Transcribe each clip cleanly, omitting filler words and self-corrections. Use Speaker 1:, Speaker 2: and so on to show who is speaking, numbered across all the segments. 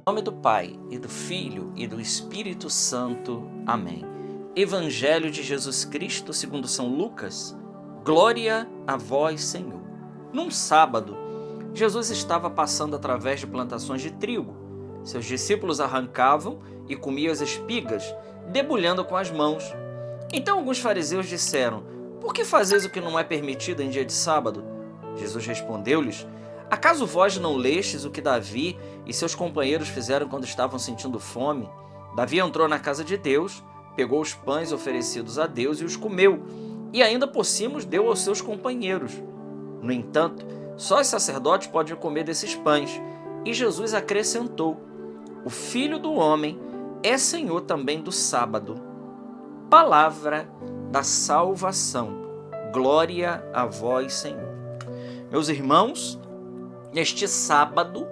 Speaker 1: Em nome do Pai, e do Filho, e do Espírito Santo. Amém. Evangelho de Jesus Cristo segundo São Lucas. Glória a vós, Senhor. Num sábado, Jesus estava passando através de plantações de trigo. Seus discípulos arrancavam e comiam as espigas, debulhando com as mãos. Então alguns fariseus disseram: por que fazeis o que não é permitido em dia de sábado? Jesus respondeu-lhes: acaso vós não lestes o que Davi e seus companheiros fizeram quando estavam sentindo fome? Davi entrou na casa de Deus, pegou os pães oferecidos a Deus e os comeu, e ainda por cima os deu aos seus companheiros. No entanto, só os sacerdotes podem comer desses pães. E Jesus acrescentou: o Filho do Homem é Senhor também do sábado. Palavra da salvação. Glória a vós, Senhor. Meus irmãos, neste sábado,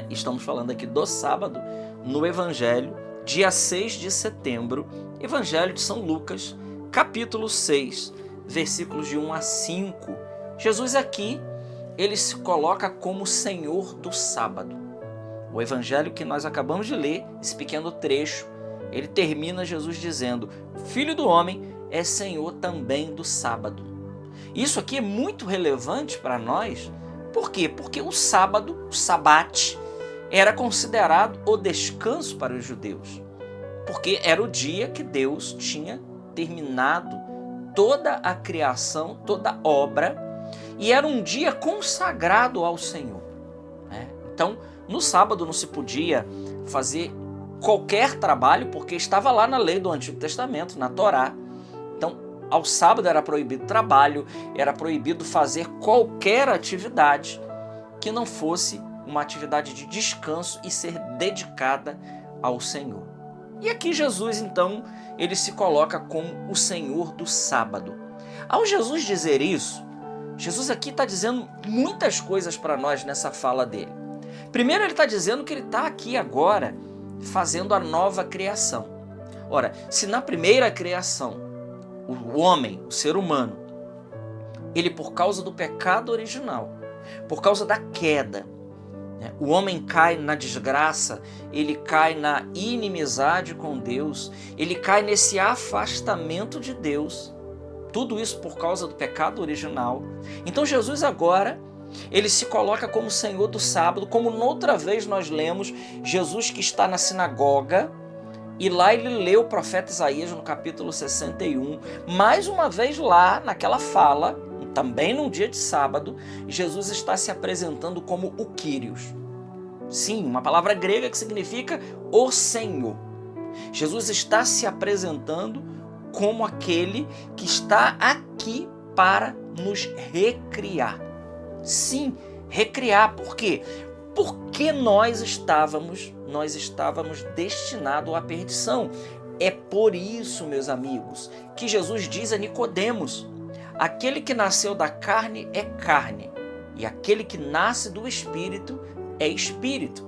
Speaker 1: estamos falando aqui do sábado, no Evangelho, dia 6 de setembro, Evangelho de São Lucas, capítulo 6, versículos de 1 a 5. Jesus aqui, ele se coloca como Senhor do sábado. O Evangelho que nós acabamos de ler, esse pequeno trecho, ele termina Jesus dizendo: o Filho do Homem é Senhor também do sábado. Isso aqui é muito relevante para nós. Por quê? Porque o sábado, o sabate, era considerado o descanso para os judeus. Porque era o dia que Deus tinha terminado toda a criação, toda a obra, e era um dia consagrado ao Senhor. Então, no sábado não se podia fazer qualquer trabalho, porque estava lá na lei do Antigo Testamento, na Torá. Então, ao sábado era proibido trabalho, era proibido fazer qualquer atividade que não fosse uma atividade de descanso e ser dedicada ao Senhor. E aqui Jesus, então, ele se coloca como o Senhor do sábado. Ao Jesus dizer isso, Jesus aqui está dizendo muitas coisas para nós nessa fala dele. Primeiro, ele está dizendo que ele está aqui agora fazendo a nova criação. Ora, se na primeira criação, o homem, o ser humano, ele por causa do pecado original, por causa da queda, o homem cai na desgraça, ele cai na inimizade com Deus, ele cai nesse afastamento de Deus. Tudo isso por causa do pecado original. Então Jesus agora, ele se coloca como Senhor do sábado, como noutra vez nós lemos, Jesus que está na sinagoga, e lá ele lê o profeta Isaías no capítulo 61, mais uma vez lá naquela fala, também num dia de sábado, Jesus está se apresentando como o Kyrios. Sim, uma palavra grega que significa o Senhor. Jesus está se apresentando como aquele que está aqui para nos recriar. Sim, recriar. Por quê? Porque nós estávamos destinados à perdição. É por isso, meus amigos, que Jesus diz a Nicodemos: aquele que nasceu da carne é carne, e aquele que nasce do Espírito é Espírito.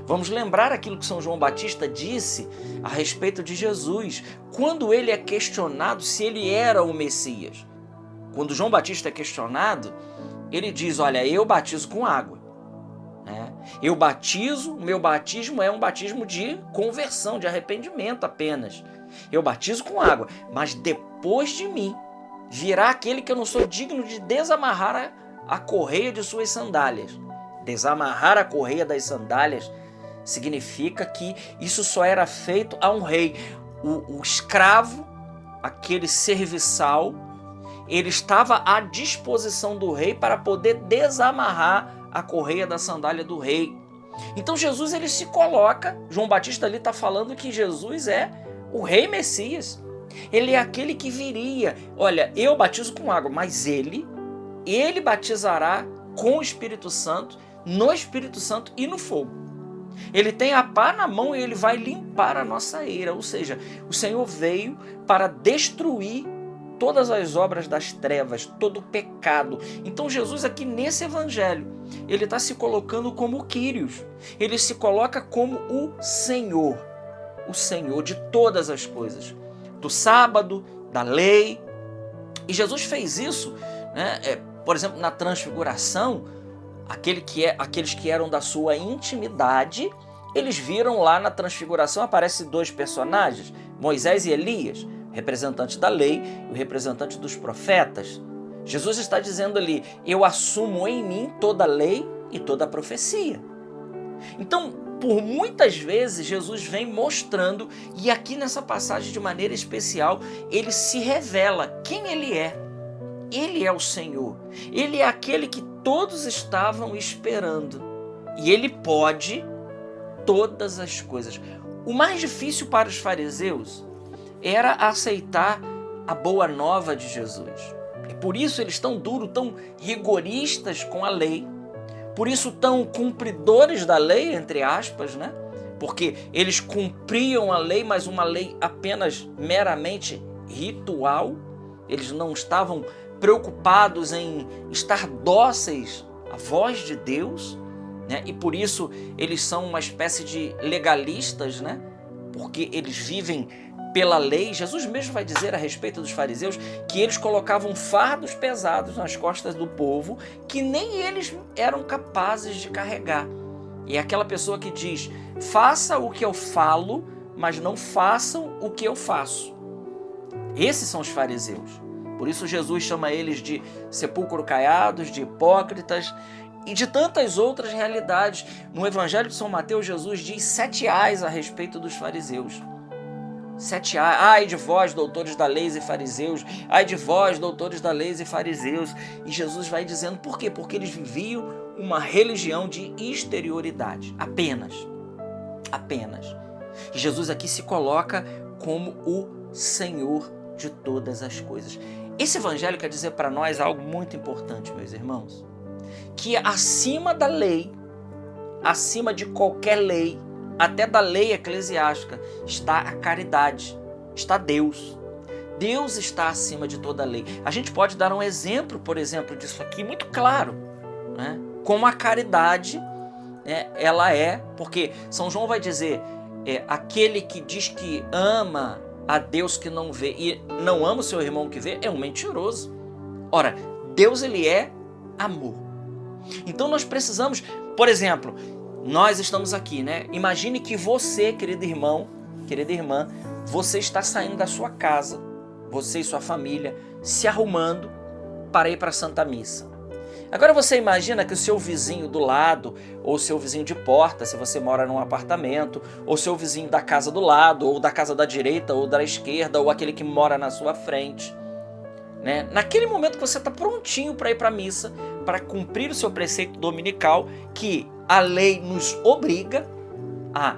Speaker 1: Vamos lembrar aquilo que São João Batista disse a respeito de Jesus, quando ele é questionado se ele era o Messias. Quando João Batista é questionado, ele diz: olha, eu batizo com água. Eu batizo, o meu batismo é um batismo de conversão, de arrependimento apenas. Eu batizo com água, mas depois de mim virá aquele que eu não sou digno de desamarrar a correia de suas sandálias. Desamarrar a correia das sandálias significa que isso só era feito a um rei. O escravo, aquele serviçal, ele estava à disposição do rei para poder desamarrar a correia da sandália do rei. Então Jesus, ele se coloca, João Batista ali está falando que Jesus é o rei Messias. Ele é aquele que viria. Olha, eu batizo com água, mas ele batizará com o Espírito Santo, no Espírito Santo e no fogo. Ele tem a pá na mão e ele vai limpar a nossa ira. Ou seja, o Senhor veio para destruir todas as obras das trevas, todo o pecado. Então Jesus aqui nesse evangelho, ele está se colocando como o Kyrios. Ele se coloca como o Senhor de todas as coisas, do sábado, da lei. E Jesus fez isso, por exemplo, na transfiguração, aqueles que eram da sua intimidade, Eles viram lá na transfiguração, aparecem dois personagens, Moisés e Elias, representante da lei e o representante dos profetas. Jesus está dizendo ali, eu assumo em mim toda a lei e toda a profecia. Então, por muitas vezes, Jesus vem mostrando, e aqui nessa passagem de maneira especial, ele se revela quem ele é. Ele é o Senhor. Ele é aquele que todos estavam esperando. E ele pode todas as coisas. O mais difícil para os fariseus era aceitar a boa nova de Jesus. E por isso eles tão duros, tão rigoristas com a lei. Por isso tão cumpridores da lei, entre aspas, né? Porque eles cumpriam a lei, mas uma lei apenas meramente ritual. Eles não estavam preocupados em estar dóceis à voz de Deus, né? E por isso eles são uma espécie de legalistas, né? Porque eles vivem pela lei. Jesus mesmo vai dizer a respeito dos fariseus que eles colocavam fardos pesados nas costas do povo que nem eles eram capazes de carregar. E é aquela pessoa que diz, faça o que eu falo, mas não façam o que eu faço. Esses são os fariseus. Por isso Jesus chama eles de sepulcro caiados, de hipócritas e de tantas outras realidades. No Evangelho de São Mateus, Jesus diz 7 ais a respeito dos fariseus. 7 ais. Ai de vós, doutores da lei e fariseus. Ai de vós, doutores da lei e fariseus. E Jesus vai dizendo por quê? Porque eles viviam uma religião de exterioridade. Apenas. E Jesus aqui se coloca como o Senhor de todas as coisas. Esse evangelho quer dizer para nós algo muito importante, meus irmãos. Que acima da lei, acima de qualquer lei, até da lei eclesiástica, está a caridade, está Deus. Deus está acima de toda a lei. A gente pode dar um exemplo, por exemplo, disso aqui muito claro, né? Como a caridade, ela é, porque São João vai dizer, aquele que diz que ama a Deus que não vê e não ama o seu irmão que vê, é um mentiroso. Ora, Deus ele é amor. Então nós precisamos, por exemplo, nós estamos aqui, né? Imagine que você, querido irmão, querida irmã, você está saindo da sua casa, você e sua família, se arrumando para ir para a Santa Missa. Agora você imagina que o seu vizinho do lado, ou seu vizinho de porta, se você mora num apartamento, ou seu vizinho da casa do lado, ou da casa da direita, ou da esquerda, ou aquele que mora na sua frente, né? Naquele momento que você está prontinho para ir para a missa, para cumprir o seu preceito dominical, que a lei nos obriga a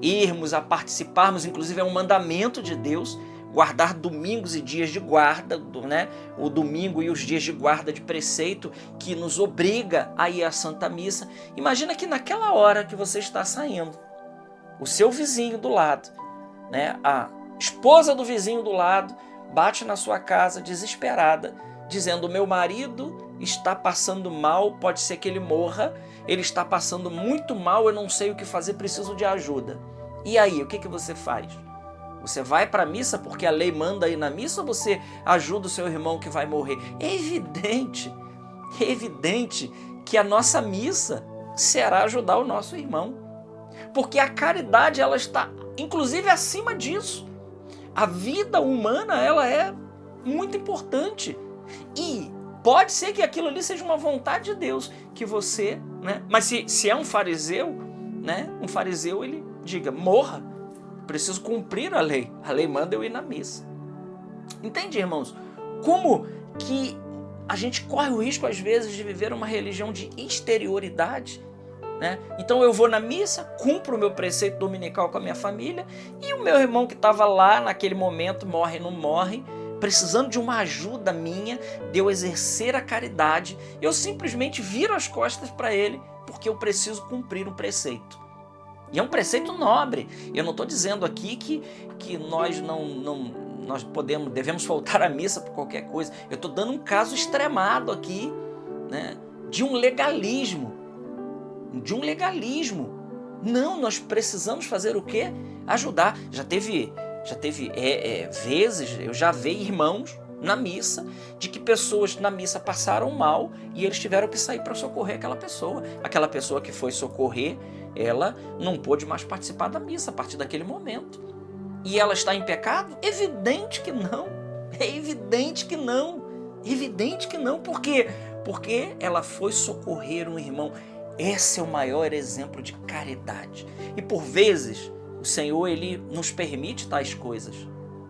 Speaker 1: irmos, a participarmos, inclusive é um mandamento de Deus, guardar domingos e dias de guarda, né? O domingo e os dias de guarda de preceito que nos obriga a ir à Santa Missa. Imagina que naquela hora que você está saindo, o seu vizinho do lado, né? A esposa do vizinho do lado bate na sua casa desesperada, dizendo, meu marido está passando mal, pode ser que ele morra, ele está passando muito mal, eu não sei o que fazer, preciso de ajuda. E aí, o que você faz? Você vai para a missa porque a lei manda ir na missa ou você ajuda o seu irmão que vai morrer? É evidente que a nossa missa será ajudar o nosso irmão. Porque a caridade ela está, inclusive, acima disso. A vida humana ela é muito importante. E pode ser que aquilo ali seja uma vontade de Deus, que você, né? Mas se é um fariseu, né? Um fariseu ele diga, morra. Preciso cumprir a lei manda eu ir na missa. Entende, irmãos? Como que a gente corre o risco, às vezes, de viver uma religião de exterioridade, né? Então eu vou na missa, cumpro o meu preceito dominical com a minha família, e o meu irmão que estava lá naquele momento, morre ou não morre, precisando de uma ajuda minha, de eu exercer a caridade, eu simplesmente viro as costas para ele, porque eu preciso cumprir o preceito. E é um preceito nobre. Eu não estou dizendo aqui que nós nós devemos faltar à missa por qualquer coisa. Eu estou dando um caso extremado aqui, né, de um legalismo. Não, nós precisamos fazer o quê? Ajudar. Já teve vezes, eu já vi irmãos, na missa, de que pessoas na missa passaram mal e eles tiveram que sair para socorrer aquela pessoa. Aquela pessoa que foi socorrer, ela não pôde mais participar da missa a partir daquele momento. E ela está em pecado? Evidente que não. É evidente que não. Evidente que não. Por quê? Porque ela foi socorrer um irmão. Esse é o maior exemplo de caridade. E por vezes o Senhor, ele nos permite tais coisas,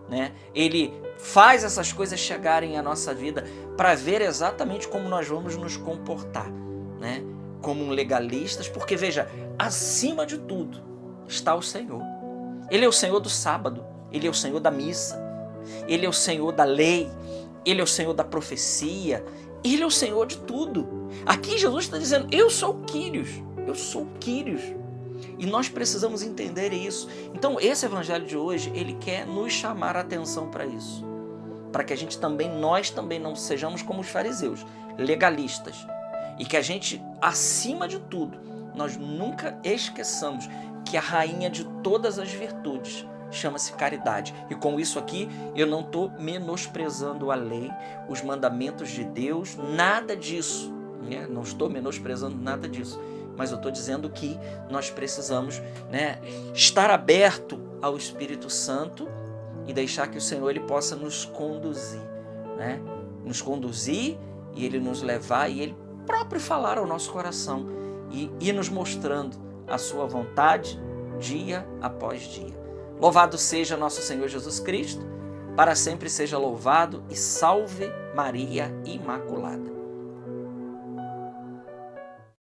Speaker 1: né? Ele faz essas coisas chegarem à nossa vida para ver exatamente como nós vamos nos comportar, né? Como legalistas, porque veja, acima de tudo está o Senhor. Ele é o Senhor do sábado, Ele é o Senhor da missa, Ele é o Senhor da lei, Ele é o Senhor da profecia, Ele é o Senhor de tudo. Aqui Jesus está dizendo, eu sou o Quírios, eu sou o Quírios. E nós precisamos entender isso. Então esse evangelho de hoje, ele quer nos chamar a atenção para isso. Para que a gente nós também não sejamos como os fariseus, legalistas. E que a gente, acima de tudo, nós nunca esqueçamos que a rainha de todas as virtudes chama-se caridade. E com isso aqui, eu não estou menosprezando a lei, os mandamentos de Deus, nada disso, né? Não estou menosprezando nada disso. Mas eu estou dizendo que nós precisamos, né, estar aberto ao Espírito Santo e deixar que o Senhor ele possa nos conduzir, né? Nos conduzir e Ele nos levar e Ele próprio falar ao nosso coração e ir nos mostrando a sua vontade dia após dia. Louvado seja nosso Senhor Jesus Cristo, para sempre seja louvado e salve Maria Imaculada.